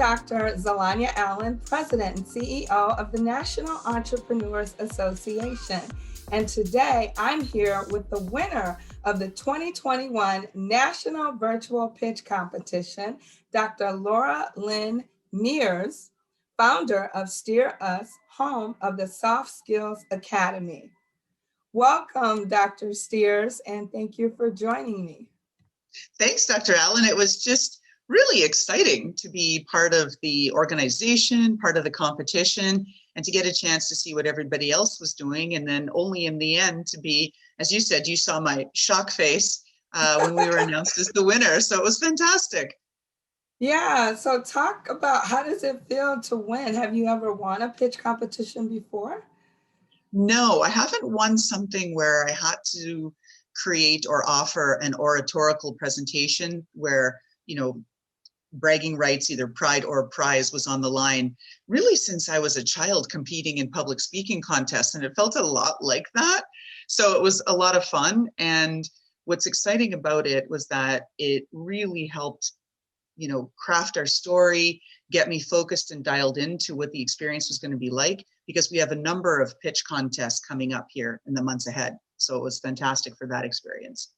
Dr. Zelania Allen, President and CEO of the National Entrepreneurs Association. And today I'm here with the winner of the 2021 National Virtual Pitch Competition, Dr. Laura Lynn Mears, founder of Steer Us, home of the Soft Skills Academy. Welcome, Dr. Steers, and thank you for joining me. Thanks, Dr. Allen. It was just really exciting to be part of the organization, part of the competition, and to get a chance to see what everybody else was doing. And then only in the end to be, as you said, you saw my shock face when we were announced as the winner. So it was fantastic. Yeah, so talk about how does it feel to win? Have you ever won a pitch competition before? No, I haven't won something where I had to create or offer an oratorical presentation where, bragging rights, either pride or prize, was on the line, really since I was a child competing in public speaking contests, and it felt a lot like that. So it was a lot of fun. And what's exciting about it was that it really helped craft our story, get me focused and dialed into what the experience was going to be like, because we have a number of pitch contests coming up here in the months ahead. So it was fantastic for that experience.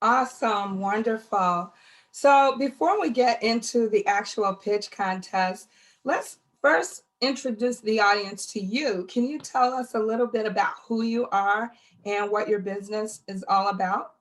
Awesome, wonderful. So before we get into the actual pitch contest, let's first introduce the audience to you. Can you tell us a little bit about who you are and what your business is all about?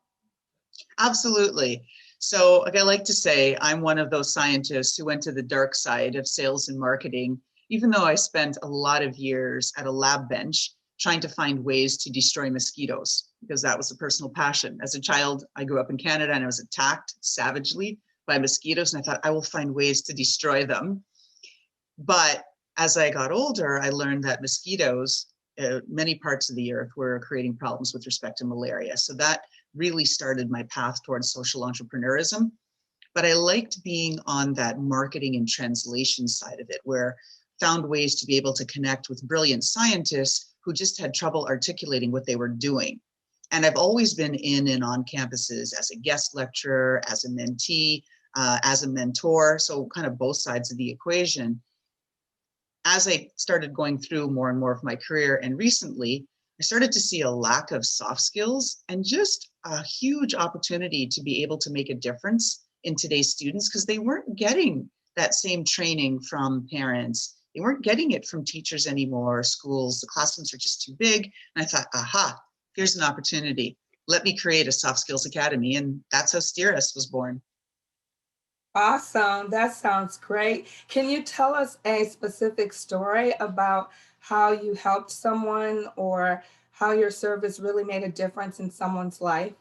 Absolutely. So like I like to say, I'm one of those scientists who went to the dark side of sales and marketing, even though I spent a lot of years at a lab bench trying to find ways to destroy mosquitoes, because that was a personal passion. As a child, I grew up in Canada and I was attacked savagely by mosquitoes, and I thought I will find ways to destroy them. But as I got older, I learned that mosquitoes, many parts of the earth, were creating problems with respect to malaria. So that really started my path towards social entrepreneurism. But I liked being on that marketing and translation side of it, where I found ways to be able to connect with brilliant scientists who just had trouble articulating what they were doing. And I've always been in and on campuses as a guest lecturer, as a mentee, as a mentor, so kind of both sides of the equation. As I started going through more and more of my career, and recently, I started to see a lack of soft skills and just a huge opportunity to be able to make a difference in today's students, because they weren't getting that same training from parents. They weren't getting it from teachers anymore, schools. The classrooms are just too big. And I thought, aha, here's an opportunity. Let me create a soft skills academy. And that's how Steer Us was born. Awesome. That sounds great. Can you tell us a specific story about how you helped someone or how your service really made a difference in someone's life?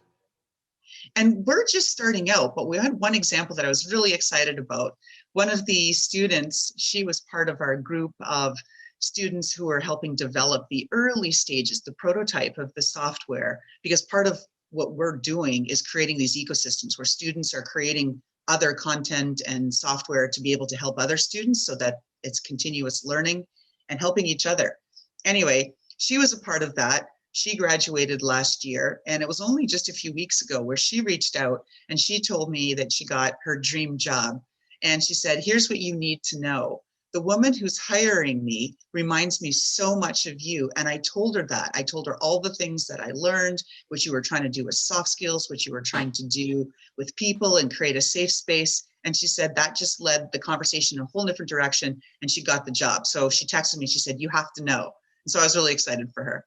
And we're just starting out, but we had one example that I was really excited about. One of the students, she was part of our group of students who are helping develop the early stages, the prototype of the software, because part of what we're doing is creating these ecosystems where students are creating other content and software to be able to help other students, so that it's continuous learning and helping each other. Anyway, she was a part of that. She graduated last year, and it was only just a few weeks ago where she reached out and she told me that she got her dream job. And she said, here's what you need to know. The woman who's hiring me reminds me so much of you. And I told her that. I told her all the things that I learned, what you were trying to do with soft skills, what you were trying to do with people and create a safe space. And she said that just led the conversation in a whole different direction, and she got the job. So she texted me, she said, you have to know. And so I was really excited for her.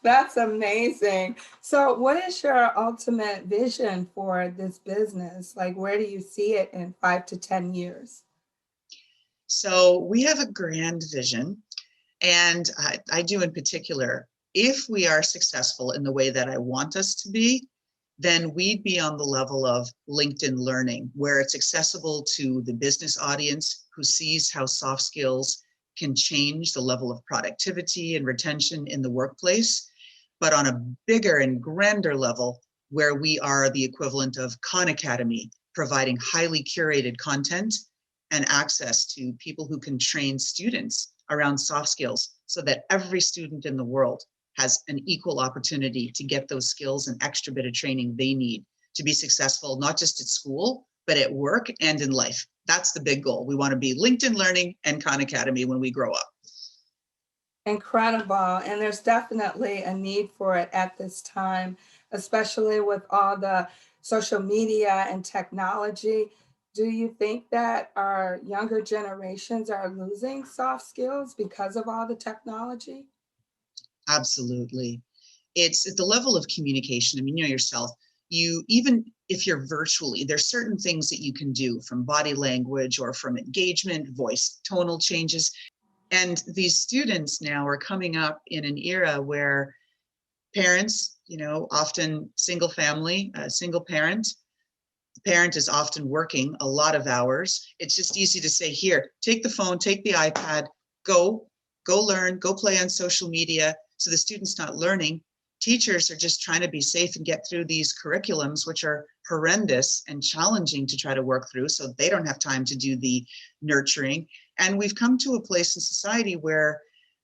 That's amazing. So, what is your ultimate vision for this business? Like, where do you see it in 5 to 10 years? So we have a grand vision, and I do in particular. If we are successful in the way that I want us to be, then we'd be on the level of LinkedIn Learning, where it's accessible to the business audience who sees how soft skills can change the level of productivity and retention in the workplace, but on a bigger and grander level, where we are the equivalent of Khan Academy, providing highly curated content and access to people who can train students around soft skills, so that every student in the world has an equal opportunity to get those skills and extra bit of training they need to be successful, not just at school, but at work and in life. That's the big goal. We want to be LinkedIn Learning and Khan Academy when we grow up. Incredible. And there's definitely a need for it at this time, especially with all the social media and technology. Do you think that our younger generations are losing soft skills because of all the technology? Absolutely. It's at the level of communication. I mean, you know yourself, you, even if you're virtually, there's certain things that you can do from body language or from engagement, voice, tonal changes. And these students now are coming up in an era where parents, you know, often single family, single parent, the parent is often working a lot of hours. It's just easy to say, here, take the phone, take the iPad, go, go learn, go play on social media. So the student's not learning. Teachers are just trying to be safe and get through these curriculums, which are horrendous and challenging to try to work through. So they don't have time to do the nurturing. And we've come to a place in society where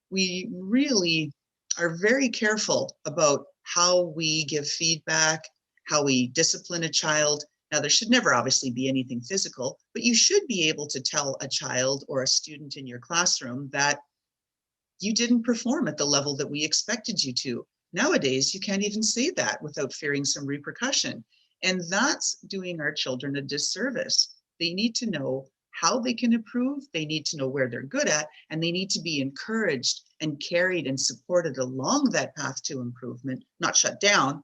we really are very careful about how we give feedback, how we discipline a child. Now, there should never obviously be anything physical, but you should be able to tell a child or a student in your classroom that you didn't perform at the level that we expected you to. Nowadays, you can't even say that without fearing some repercussion. And that's doing our children a disservice. They need to know how they can improve, they need to know where they're good at, and they need to be encouraged and carried and supported along that path to improvement, not shut down.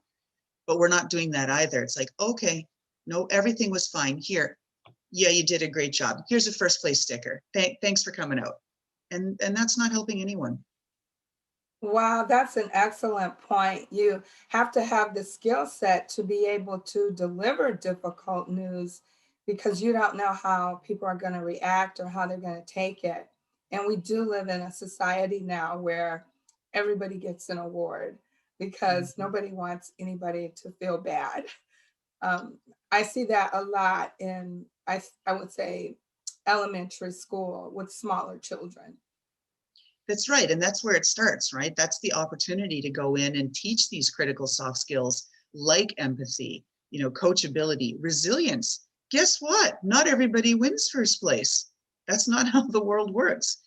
But we're not doing that either. It's like, okay, no, everything was fine. Here, yeah, you did a great job. Here's a first place sticker. Thanks for coming out. And that's not helping anyone. Wow, that's an excellent point. You have to have the skill set to be able to deliver difficult news because you don't know how people are going to react or how they're going to take it. And we do live in a society now where everybody gets an award because Mhm. nobody wants anybody to feel bad. Um, I see that a lot in, I would say, elementary school with smaller children. That's right. And that's where it starts, right? That's the opportunity to go in and teach these critical soft skills like empathy, you know, coachability, resilience. Guess what? Not everybody wins first place. That's not how the world works.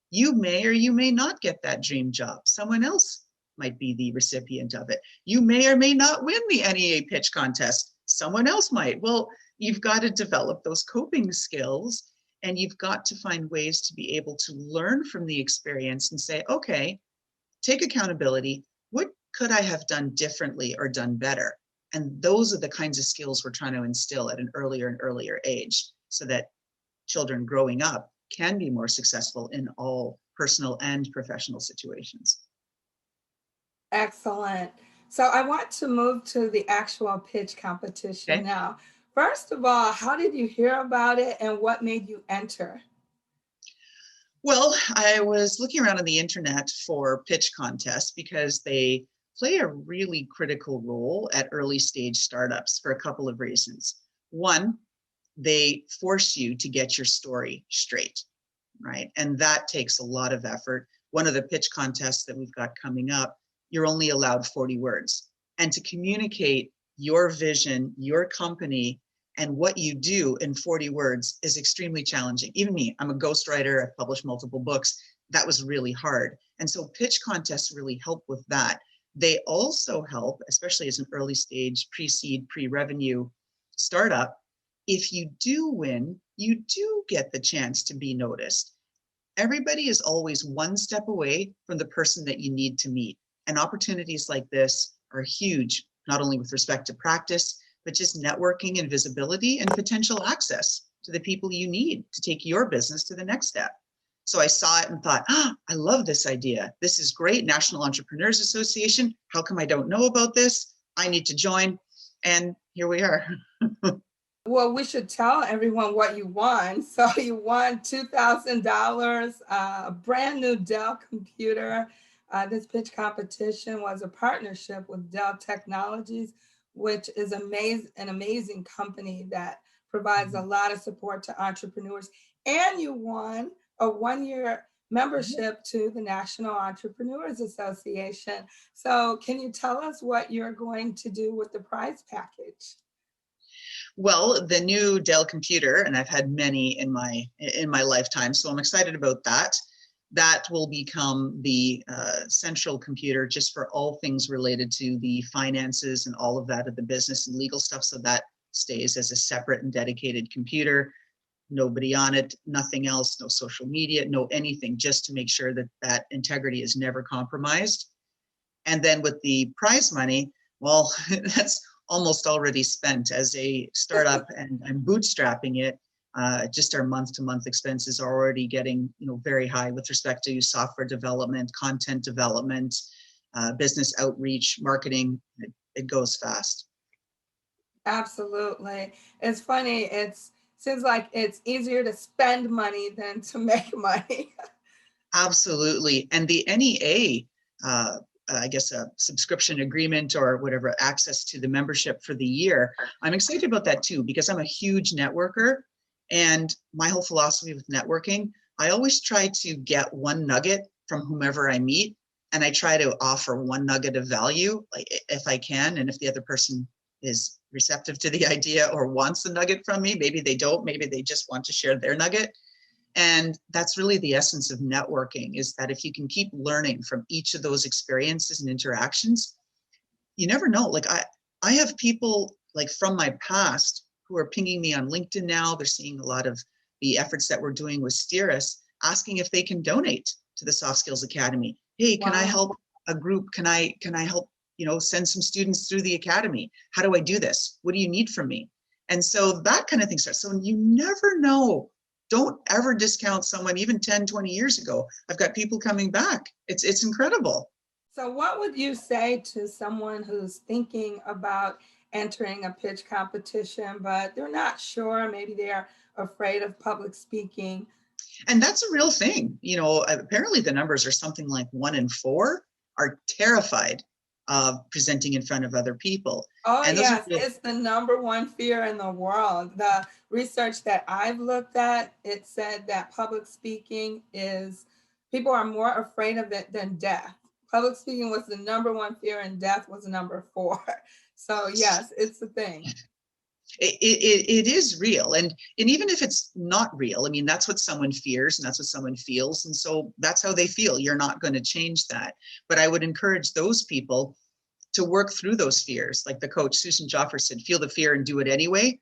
You may or you may not get that dream job. Someone else might be the recipient of it. You may or may not win the NEA pitch contest. Someone else might. Well, you've got to develop those coping skills, and you've got to find ways to be able to learn from the experience and say, okay, take accountability. What could I have done differently or done better? And those are the kinds of skills we're trying to instill at an earlier and earlier age so that children growing up can be more successful in all personal and professional situations. Excellent. So I want to move to the actual pitch competition Okay. now. First of all, how did you hear about it and what made you enter? Well, I was looking around on the internet for pitch contests because they play a really critical role at early stage startups for a couple of reasons. One, they force you to get your story straight, right? And that takes a lot of effort. One of the pitch contests that we've got coming up, you're only allowed 40 words. And to communicate your vision, your company, and what you do in 40 words is extremely challenging. Even me, I'm a ghostwriter, I've published multiple books. That was really hard. And so pitch contests really help with that. They also help, especially as an early stage pre-seed, pre-revenue startup. If you do win, you do get the chance to be noticed. Everybody is always one step away from the person that you need to meet. And opportunities like this are huge, not only with respect to practice, but just networking and visibility and potential access to the people you need to take your business to the next step. So I saw it and thought, I love this idea. This is great. National Entrepreneurs Association. How come I don't know about this? I need to join. And here we are. Well, we should tell everyone what you won. So you won $2,000, a brand new Dell computer. This pitch competition was a partnership with Dell Technologies, which is an amazing company that provides a lot of support to entrepreneurs. And you won a one-year membership to the National Entrepreneurs Association. So can you tell us what you're going to do with the prize package? Well, the new Dell computer, and I've had many in my lifetime, so I'm excited about that. That will become the central computer just for all things related to the finances and all of that of the business and legal stuff. So that stays as a separate and dedicated computer. Nobody on it, nothing else, no social media, no anything, just to make sure that that integrity is never compromised. And then with the prize money, well, that's almost already spent as a startup, and I'm bootstrapping it. Just our month-to-month expenses are already getting, very high with respect to software development, content development, business outreach, marketing. It goes fast. Absolutely. It's funny. Seems like it's easier to spend money than to make money. Absolutely. And the NEA, I guess a subscription agreement or whatever, access to the membership for the year. I'm excited about that too, because I'm a huge networker, and my whole philosophy with networking, I always try to get one nugget from whomever I meet, and I try to offer one nugget of value, like if I can, and if the other person is receptive to the idea or wants a nugget from me, maybe they don't, maybe they just want to share their nugget. And that's really the essence of networking, is that if you can keep learning from each of those experiences and interactions, you never know. Like I have people like from my past who are pinging me on LinkedIn now. They're seeing a lot of the efforts that we're doing with Steeris, asking if they can donate to the Soft Skills Academy. Hey, can I help a group? Can I help, send some students through the academy? How do I do this? What do you need from me? And so that kind of thing starts. So you never know. Don't ever discount someone, even 10, 20 years ago. I've got people coming back. It's incredible. So what would you say to someone who's thinking about entering a pitch competition, but they're not sure, maybe they're afraid of public speaking? And that's a real thing. Apparently the numbers are something like 1 in 4 are terrified of presenting in front of other people. Oh, And yes, it's the number one fear in the world. The research that I've looked at, it said that public speaking people are more afraid of it than death. Public speaking was the number one fear, and death was number 4. So yes, it's the thing. It is real. And even if it's not real, I mean, that's what someone fears and that's what someone feels. And so that's how they feel. You're not going to change that. But I would encourage those people to work through those fears. Like the coach, Susan Joffer, said, feel the fear and do it anyway.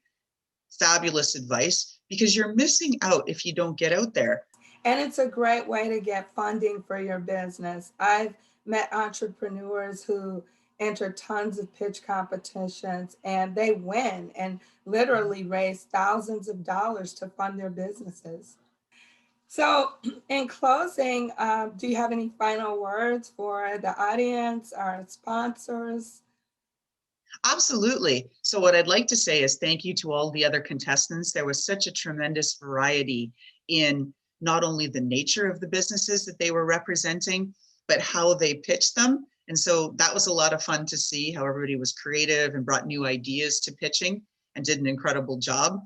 Fabulous advice, because you're missing out if you don't get out there. And it's a great way to get funding for your business. I've met entrepreneurs who enter tons of pitch competitions and they win and literally raise thousands of dollars to fund their businesses. So in closing, do you have any final words for the audience, our sponsors? Absolutely. So what I'd like to say is thank you to all the other contestants. There was such a tremendous variety in not only the nature of the businesses that they were representing, but how they pitched them. And so that was a lot of fun to see how everybody was creative and brought new ideas to pitching and did an incredible job.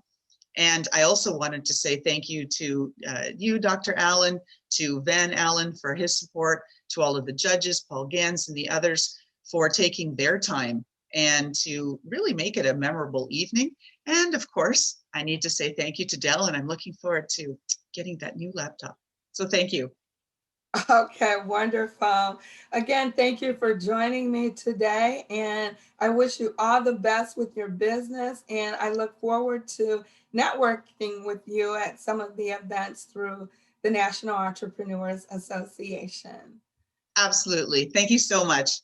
And I also wanted to say thank you to you, Dr. Allen, to Van Allen for his support, to all of the judges, Paul Gans and the others for taking their time and to really make it a memorable evening. And of course, I need to say thank you to Dell, and I'm looking forward to getting that new laptop. So thank you. Okay, wonderful. Again, thank you for joining me today, and I wish you all the best with your business, and I look forward to networking with you at some of the events through the National Entrepreneurs Association. Absolutely. Thank you so much.